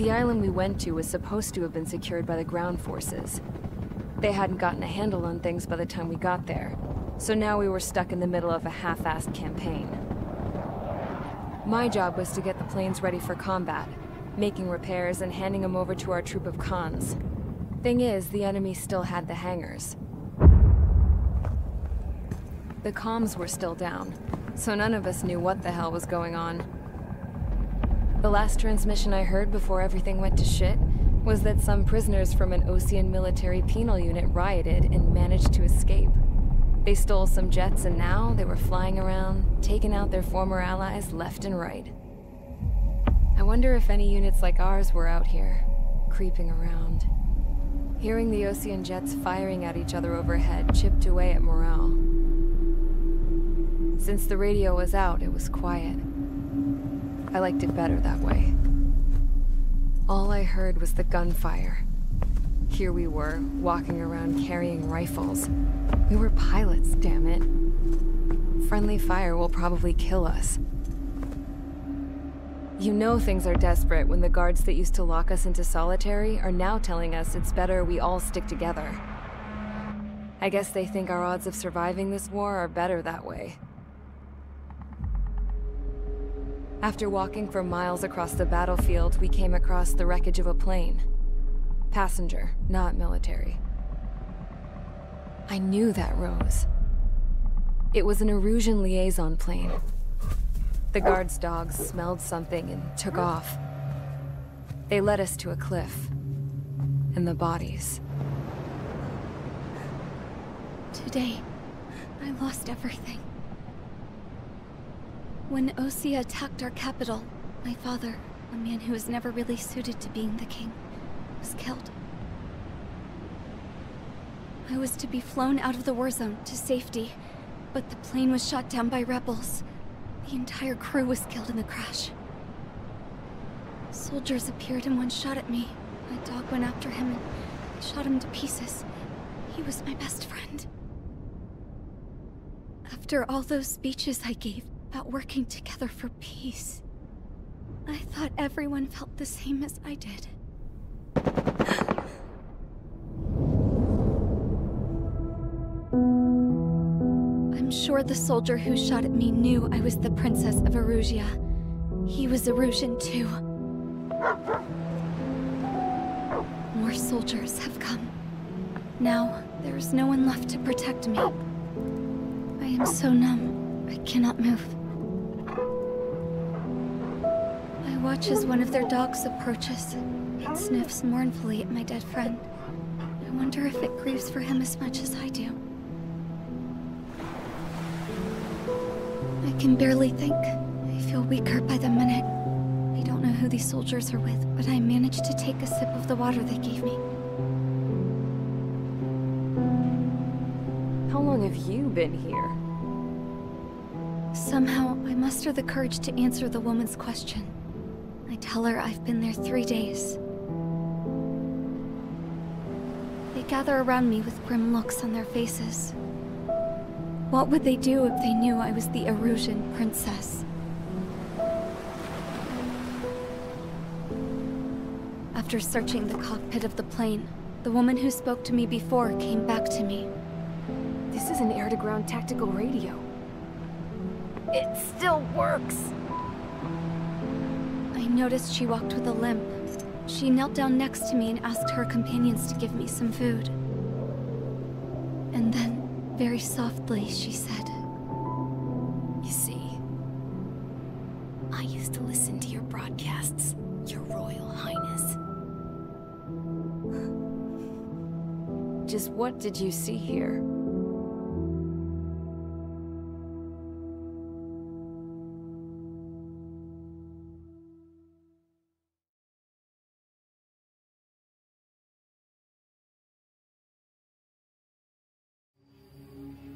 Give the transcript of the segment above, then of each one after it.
The island we went to was supposed to have been secured by the ground forces. They hadn't gotten a handle on things by the time we got there, so now we were stuck in the middle of a half-assed campaign. My job was to get the planes ready for combat, making repairs and handing them over to our troop of cons. Thing is, the enemy still had the hangars. The comms were still down, so none of us knew what the hell was going on. The last transmission I heard before everything went to shit was that some prisoners from an Osean military penal unit rioted and managed to escape. They stole some jets and now they were flying around, taking out their former allies left and right. I wonder if any units like ours were out here, creeping around. Hearing the Osean jets firing at each other overhead chipped away at morale. Since the radio was out, it was quiet. I liked it better that way. All I heard was the gunfire. Here we were, walking around carrying rifles. We were pilots, damn it. Friendly fire will probably kill us. You know things are desperate when the guards that used to lock us into solitary are now telling us it's better we all stick together. I guess they think our odds of surviving this war are better that way. After walking for miles across the battlefield, we came across the wreckage of a plane. Passenger, not military. I knew that rose. It was an Erusian liaison plane. The guard's dogs smelled something and took off. They led us to a cliff. And the bodies. Today, I lost everything. When Osea attacked our capital, my father, a man who was never really suited to being the king, was killed. I was to be flown out of the war zone to safety, but the plane was shot down by rebels. The entire crew was killed in the crash. Soldiers appeared and one shot at me. My dog went after him and shot him to pieces. He was my best friend. After all those speeches I gave about working together for peace, I thought everyone felt the same as I did. I'm sure the soldier who shot at me knew I was the Princess of Erusia. He was Erusian too. More soldiers have come. Now, there is no one left to protect me. I am so numb, I cannot move. I watch as one of their dogs approaches. It sniffs mournfully at my dead friend. I wonder if it grieves for him as much as I do. I can barely think. I feel weaker by the minute. I don't know who these soldiers are with, but I managed to take a sip of the water they gave me. How long have you been here? Somehow, I muster the courage to answer the woman's question. I tell her I've been there 3 days. They gather around me with grim looks on their faces. What would they do if they knew I was the Erusian princess? After searching the cockpit of the plane, the woman who spoke to me before came back to me. This is an air-to-ground tactical radio. It still works! I noticed she walked with a limp. She knelt down next to me and asked her companions to give me some food. And then, very softly, she said, "You see, I used to listen to your broadcasts, Your Royal Highness." Just what did you see here?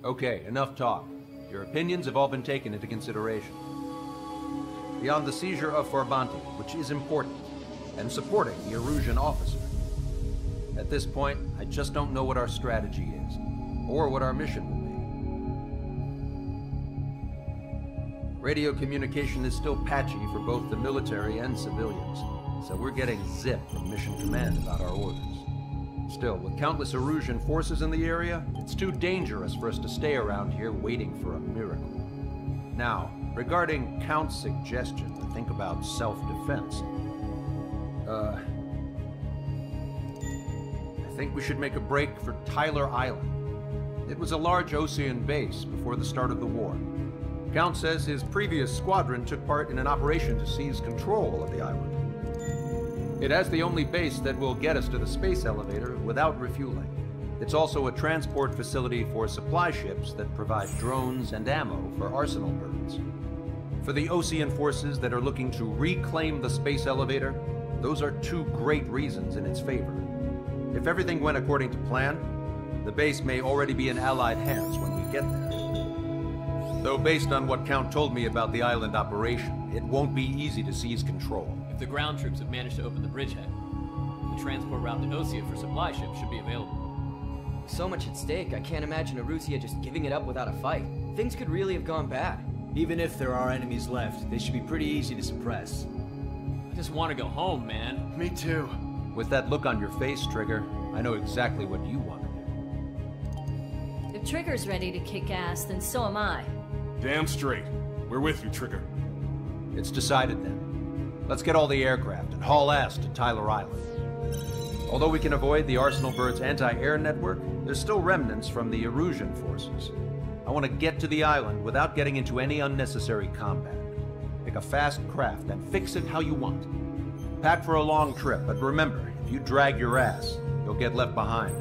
Okay, enough talk. Your opinions have all been taken into consideration. Beyond the seizure of Farbanti, which is important, and supporting the Erusian officer, at this point, I just don't know what our strategy is, or what our mission will be. Radio communication is still patchy for both the military and civilians, so we're getting zip from Mission Command about our orders. Still, with countless Erusian forces in the area, it's too dangerous for us to stay around here waiting for a miracle. Now, regarding Count's suggestion to think about self-defense, I think we should make a break for Tyler Island. It was a large Osean base before the start of the war. Count says his previous squadron took part in an operation to seize control of the island. It has the only base that will get us to the space elevator without refueling. It's also a transport facility for supply ships that provide drones and ammo for arsenal birds. For the Osean forces that are looking to reclaim the space elevator, those are two great reasons in its favor. If everything went according to plan, the base may already be in Allied hands when we get there. Though based on what Count told me about the island operation, it won't be easy to seize control. If the ground troops have managed to open the bridgehead, the transport route to Osea for supply ships should be available. So much at stake, I can't imagine Erusia just giving it up without a fight. Things could really have gone bad. Even if there are enemies left, they should be pretty easy to suppress. I just want to go home, man. Me too. With that look on your face, Trigger, I know exactly what you want to do. If Trigger's ready to kick ass, then so am I. Damn straight. We're with you, Trigger. It's decided then. Let's get all the aircraft and haul ass to Tyler Island. Although we can avoid the Arsenal Bird's anti-air network, there's still remnants from the Erusian forces. I want to get to the island without getting into any unnecessary combat. Pick a fast craft and fix it how you want. Pack for a long trip, but remember, if you drag your ass, you'll get left behind.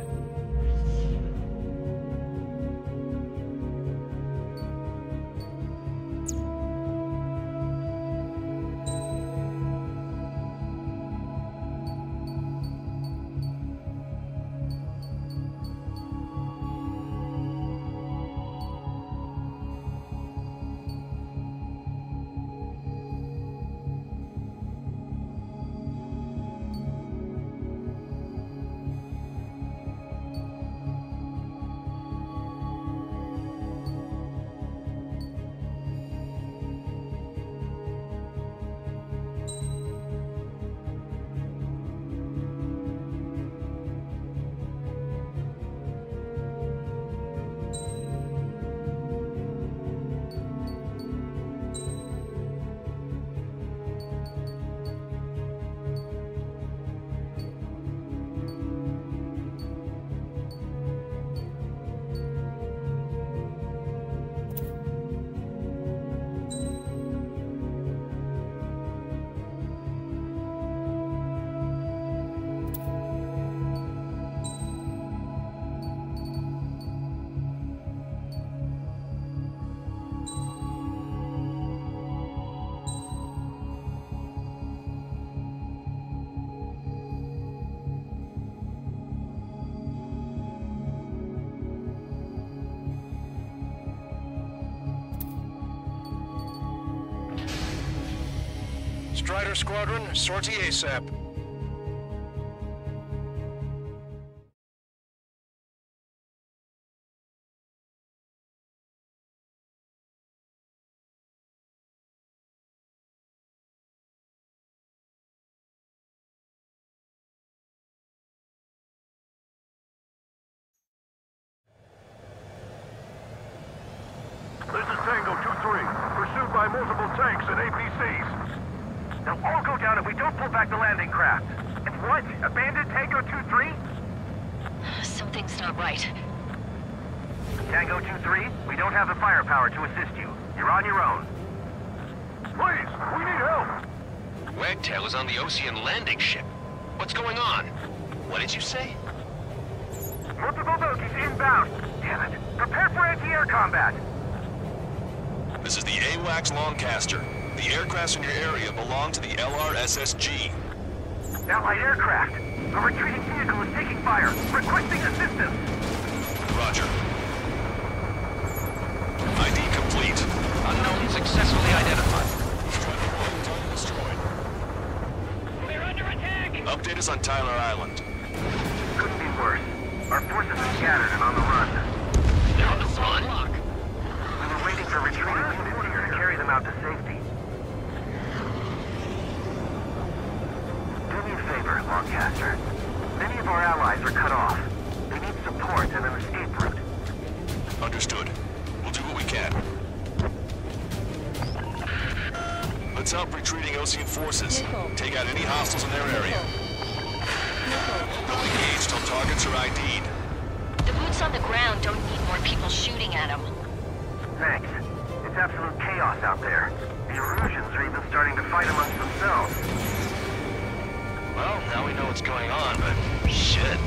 Strider Squadron, sortie ASAP. This is Tango 2-3, pursued by multiple tanks and APCs. They'll all go down if we don't pull back the landing craft. And what? Abandoned Tango 2-3? Something's not right. Tango 2-3, we don't have the firepower to assist you. You're on your own. Please, we need help! Wagtail is on the Osean landing ship. What's going on? What did you say? Multiple bogies inbound. Damn it. Prepare for anti-air combat. This is the AWACS Longcaster. The aircrafts in your area belong to the LRSSG. Allied aircraft. A retreating vehicle is taking fire. Requesting assistance. Roger. ID complete. Unknown successfully identified. Target destroyed. We're under attack! Update us on Tyler Island. Couldn't be worse. Our forces are scattered and on the run. They're on the run? We were waiting for retreating units here to carry them out to safety. Longcaster. Many of our allies are cut off. They need support and an escape route. Understood. We'll do what we can. Let's help retreating Osean forces. Take out any hostiles in their area. Don't engage till targets are ID'd. The boots on the ground don't need more people shooting at them. Thanks. It's absolute chaos out there. The Erusians are even starting to fight amongst themselves. Well, now we know what's going on, but shit.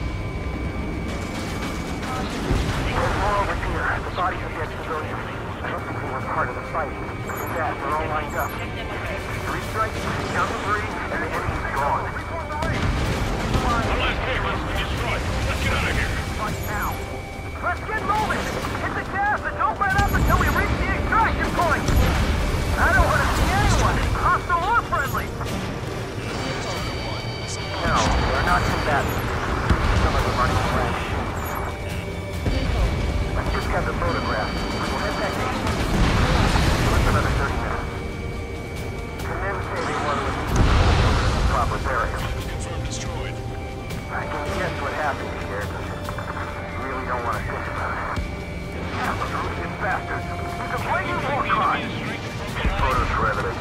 Moreover here, the bodies of dead civilians. I don't think they were part of the fight. With that, they're all lined up. 3 strikes, count to 3, and the enemy's gone. Our last payload has been destroyed. Let's get out of here. Right now. Let's get moving! Hit the gas and don't let up until we reach the extraction point! I don't want to see anyone, hostile or friendly! No, they're not combatants. Some of them aren't French. I just got the photograph. We'll head back to what's another 30 minutes? And then say they want to proper burial. Confirmed destroyed. I can guess what happened here. Really don't want to think about it. Erusian bastards! It's a blatant war crime! Photos for evidence.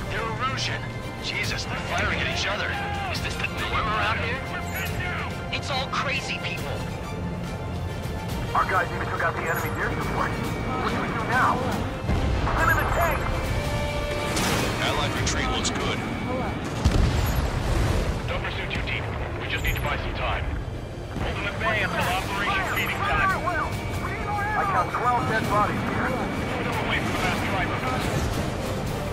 They're Erusian. Jesus, they're firing at each other. Is this the norm around here? It's all crazy people. Our guys even took out the enemy's air support. What do we do now? Get in the tank! Allied retreat looks good. Don't pursue too deep. We just need to buy some time. Hold them at bay until operation feeding time. I count 12 dead bodies here. Wait for the last driver.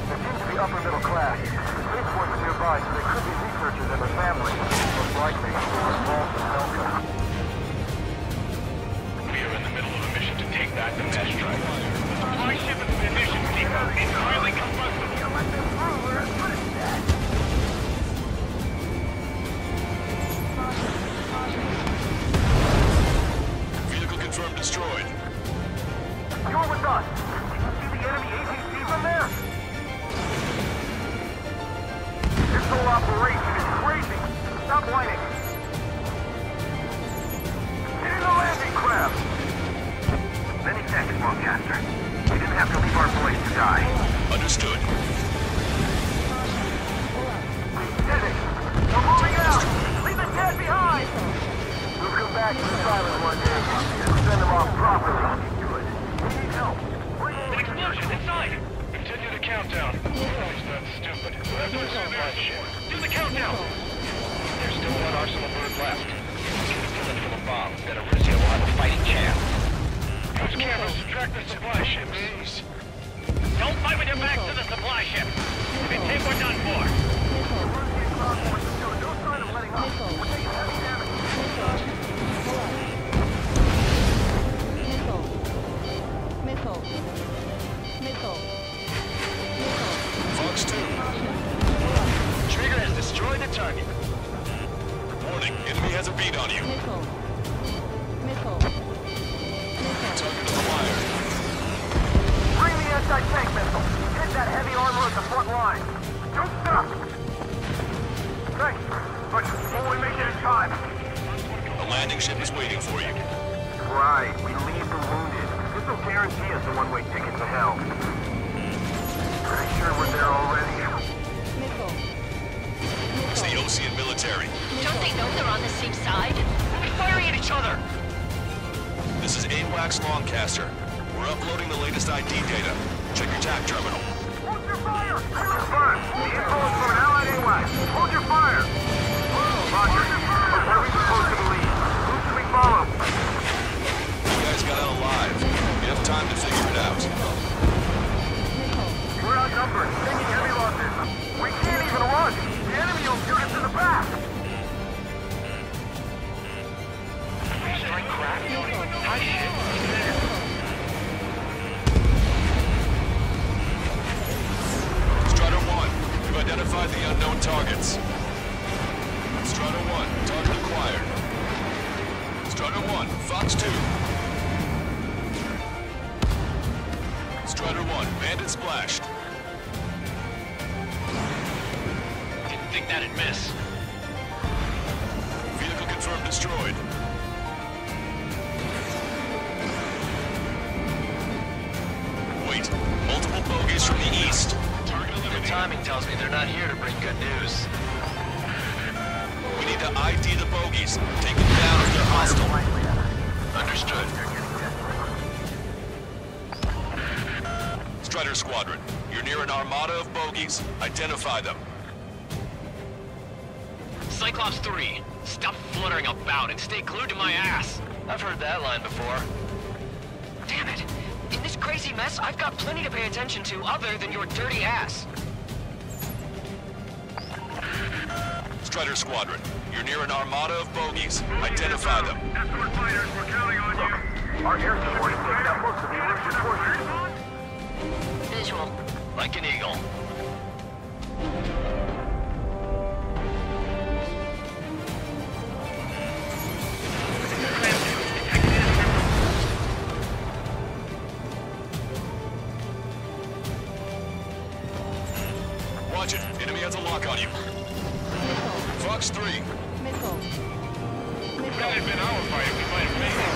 They seem to be upper middle class. The spaceport is nearby, so they could be researchers and their families. Most likely, they were involved in Delta. We are in the middle of a mission to take back the test strike. The supply ship and munitions depot is highly combustible. Let them through, we're as good as dead. Vehicle confirmed destroyed. You're with us. You see the enemy APC from there? This whole operation is crazy. Stop whining. Get in the landing craft. Many thanks, Longcaster. We didn't have to leave our boys to die. Understood. Did it. We're moving out. Leave the dead behind. We'll come back to the silent one day and send them off properly. Good. We need help. An explosion inside! Continue the countdown. It's not stupid. We'll have to assume that shit. Do the countdown! There's still one arsenal bird left. Get a bullet for the bomb, then Arisia will have a fighting chance. Use cameras to track the supply ships. Don't fight with your back to the supply ship! If you think we're done for! No sign of letting up. We're taking heavy damage. Fox 2. Trigger has destroyed the target. Warning, enemy has a beat on you. Target acquired. Bring the anti-tank missile. Hit that heavy armor at the front line. Don't stop. Thanks, but only make it in time. The landing ship is waiting for you. Right, we leave the wounded. This will guarantee us a one-way ticket to hell. Pretty sure we're there already. It's the Osean military. Don't they know they're on the same side? We're firing at each other! This is AWACS Longcaster. We're uploading the latest ID data. Check your TAC terminal. Hold your fire! Confirmed. The info is from an allied AWACS. Hold your fire! Roger. But where are we supposed to believe? Who should we follow? You guys got out alive. You have time to figure it out. We're outnumbered, taking heavy losses. We can't even run. The enemy will shoot us in the back. Strike crack? High shit. Strider 1, we've identified the unknown targets. Strider 1, target acquired. Strider 1, Fox 2. Strider 1, bandit splashed. think that'd miss? Vehicle confirmed destroyed. Wait, multiple bogies from the east. The timing tells me they're not here to bring good news. We need to ID the bogies. Take them down if they're hostile. Understood. Strider Squadron, you're near an armada of bogies. Identify them. Cyclops 3, stop fluttering about and stay glued to my ass. I've heard that line before. Damn it! In this crazy mess, I've got plenty to pay attention to other than your dirty ass. Strider Squadron, you're near an armada of bogies. Identify them. Escort fighters, we're counting on you. Our air support is taking out most of the Erusian forces. Visual. Like an eagle. Watch it. Enemy has a lock on you. Fox 3. If that had been our fight, we might have made it.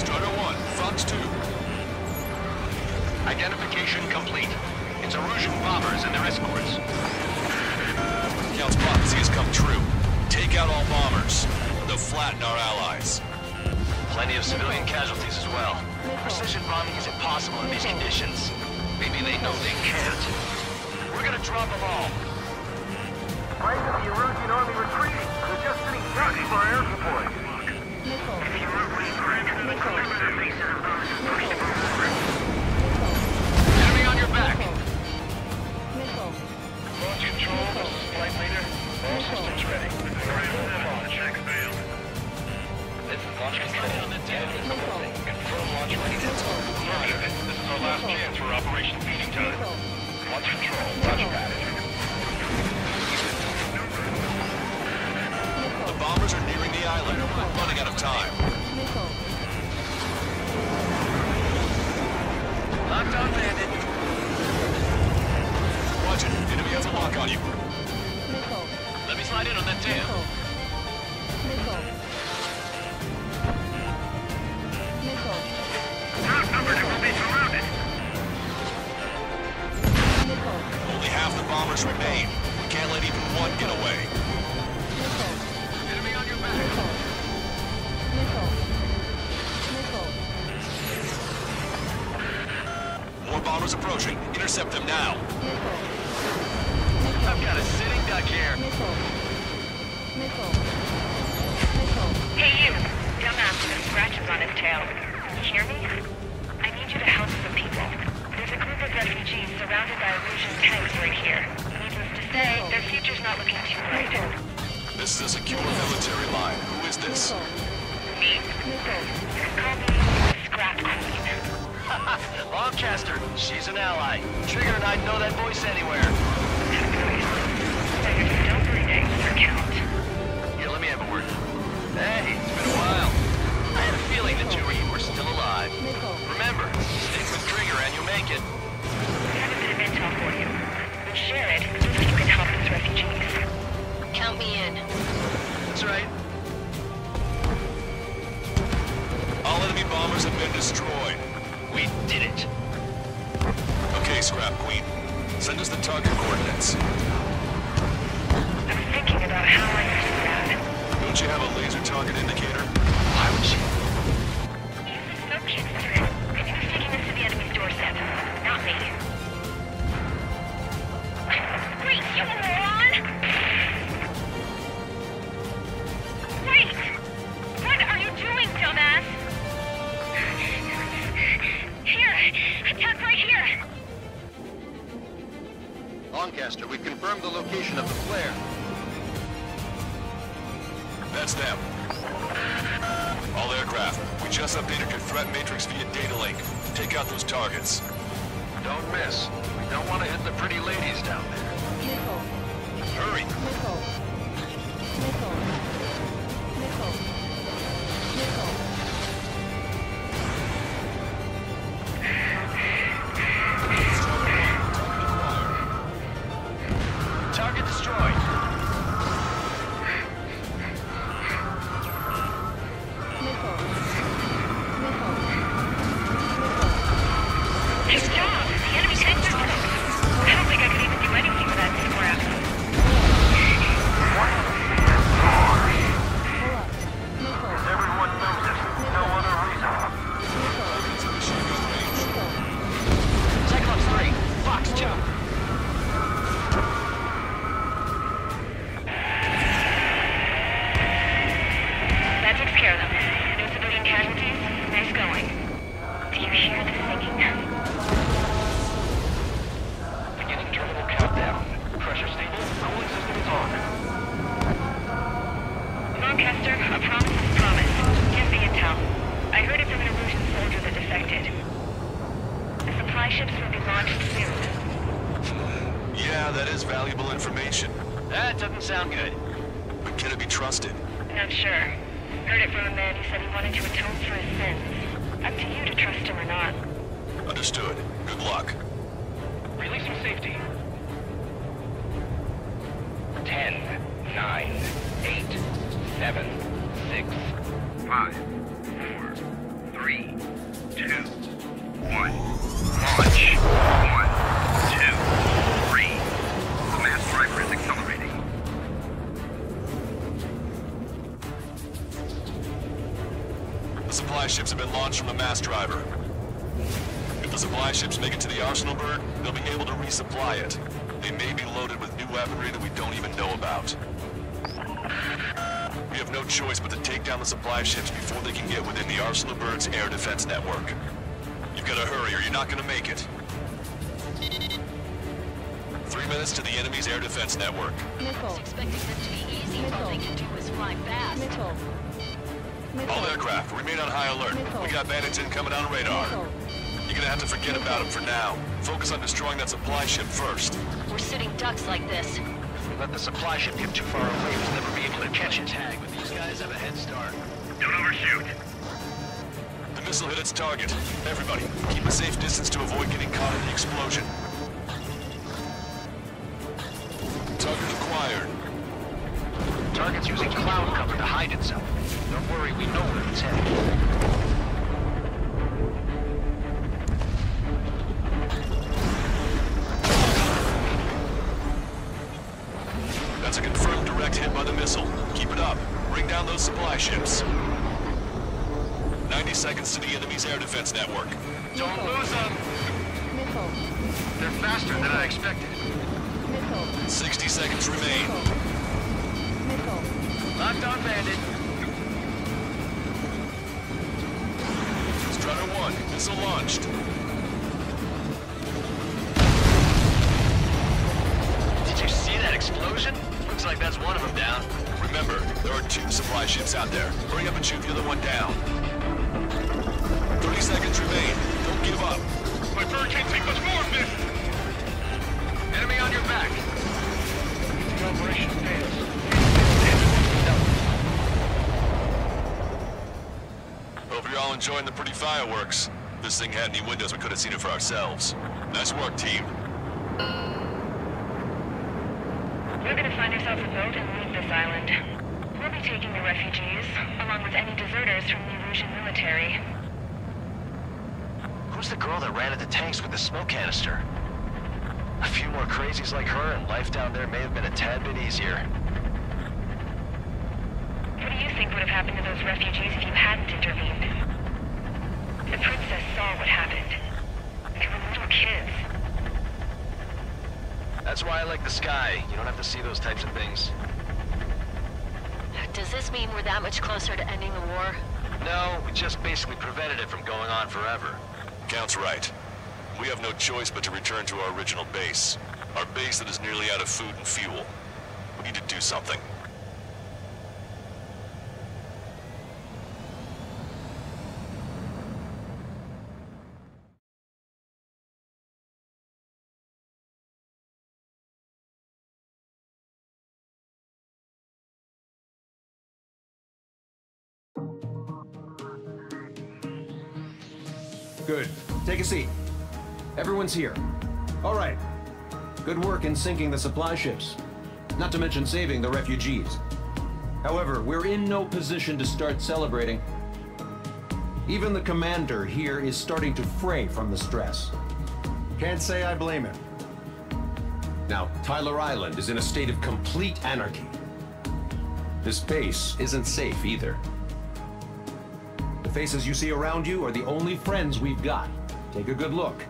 Strider 1, Fox 2. Identification complete. It's Erusian bombers and their escorts. Count's prophecy has come true. Take out all bombers. They'll flatten our allies. Plenty of civilian casualties as well. Precision bombing is impossible in these conditions. Maybe they know they can't. We're gonna drop them all. Why isn't the Erusian army retreating? They're just sitting ducks for air support. Enemy on your back. Launch control, this is flight leader. All systems ready. Check failed. This is launch control. Confirm launch readiness. Roger. This is our last chance for Operation Feeding Time. Launch control. Roger that. The bombers are nearing the island. We're running out of time. Locked on, bandit. Watch it. Enemy has a lock on you. Let me slide in on that dam. Outnumbered, it will be surrounded. Only half the bombers remain. We can't let even one get away. Enemy on your back. More bombers approaching. Intercept them now. I've got a sitting duck here. Hey you! Dumbass with scratches on his tail. You hear me? I need you to help some people. There's a group of refugees surrounded by Erusian tanks right here. Needless to say, their future's not looking too bright. This is a secure military line. Who is this? Me? Call me Scrap Queen. Longcaster, she's an ally. Trigger and I'd know that voice anywhere. So you're still breathing for count. Here, let me have a word. Hey, it's been a while. I had a feeling the two of you were still alive. Remember, stick with Trigger and you'll make it. I have a bit of intel for you. We'll share it if you can help these refugees. Count me in. That's right. All enemy bombers have been destroyed. We did it. Okay, Scrap Queen. Send us the target coordinates. I was thinking about how I could do that. Don't you have a laser target indicator? Why would she? Use the smoke canister. Maybe he's taking us to the enemy's doorstep. Not me. Wait, you moron! Wait! What are you doing, dumbass? Here! Attack right here! Lancaster, we've confirmed the location of the flare. That's them. All aircraft. We just updated your threat matrix via data link. Take out those targets. Don't miss. We don't want to hit the pretty ladies down there. Hurry. sound good. But can it be trusted? Not sure. Heard it from a man who said he wanted to atone for his sins. Up to you to trust him or not. Understood. Good luck. Releasing safety. 10, 9, 8, 7, 6, 5, 4, 3, 2, 1. Launch. 1, 2, 3. The mass driver is accelerating. The supply ships have been launched from the mass driver. If the supply ships make it to the Arsenal bird, they'll be able to resupply it. They may be loaded with new weaponry that we don't even know about. We have no choice but to take down the supply ships before they can get within the Arsenal bird's air defense network. You've got to hurry or you're not going to make it. 3 minutes to the enemy's air defense network. I was expecting this to be easy. All they can do is fly fast. All aircraft, remain on high alert. We got bandits incoming on radar. You're gonna have to forget about them for now. Focus on destroying that supply ship first. We're sitting ducks like this. If we let the supply ship get too far away, we'll never be able to catch it. Tag, but these guys have a head start. Don't overshoot. The missile hit its target. Everybody, keep a safe distance to avoid getting caught in the explosion. Target acquired. Target's using cloud cover to hide itself. Don't worry, we know where it's headed. That's a confirmed direct hit by the missile. Keep it up. Bring down those supply ships. 90 seconds to the enemy's air defense network. Don't lose them! They're faster than I expected. 60 seconds remain. Locked on, bandit. Strider 1, missile launched. Did you see that explosion? Looks like that's one of them down. Remember, there are 2 supply ships out there. Hurry up and shoot the other one down. 30 seconds remain. Don't give up. My bird can't take much more of this! Enemy on your back. The operation fails. Hope you're all enjoying the pretty fireworks. If this thing had any windows, we could have seen it for ourselves. Nice work, team. We're gonna find ourselves a boat and leave this island. We'll be taking the refugees, along with any deserters from the Erusian military. Who's the girl that ran at the tanks with the smoke canister? A few more crazies like her and life down there may have been a tad bit easier. What do you think would have happened to those refugees if you hadn't intervened? The princess saw what happened. They were little kids. That's why I like the sky. You don't have to see those types of things. Does this mean we're that much closer to ending the war? No, we just basically prevented it from going on forever. Count's right. We have no choice but to return to our original base. Our base that is nearly out of food and fuel. We need to do something. Good. Take a seat. Everyone's here. All right. Good work in sinking the supply ships. Not to mention saving the refugees. However, we're in no position to start celebrating. Even the commander here is starting to fray from the stress. Can't say I blame him. Now, Tyler Island is in a state of complete anarchy. This base isn't safe either. The faces you see around you are the only friends we've got. Take a good look.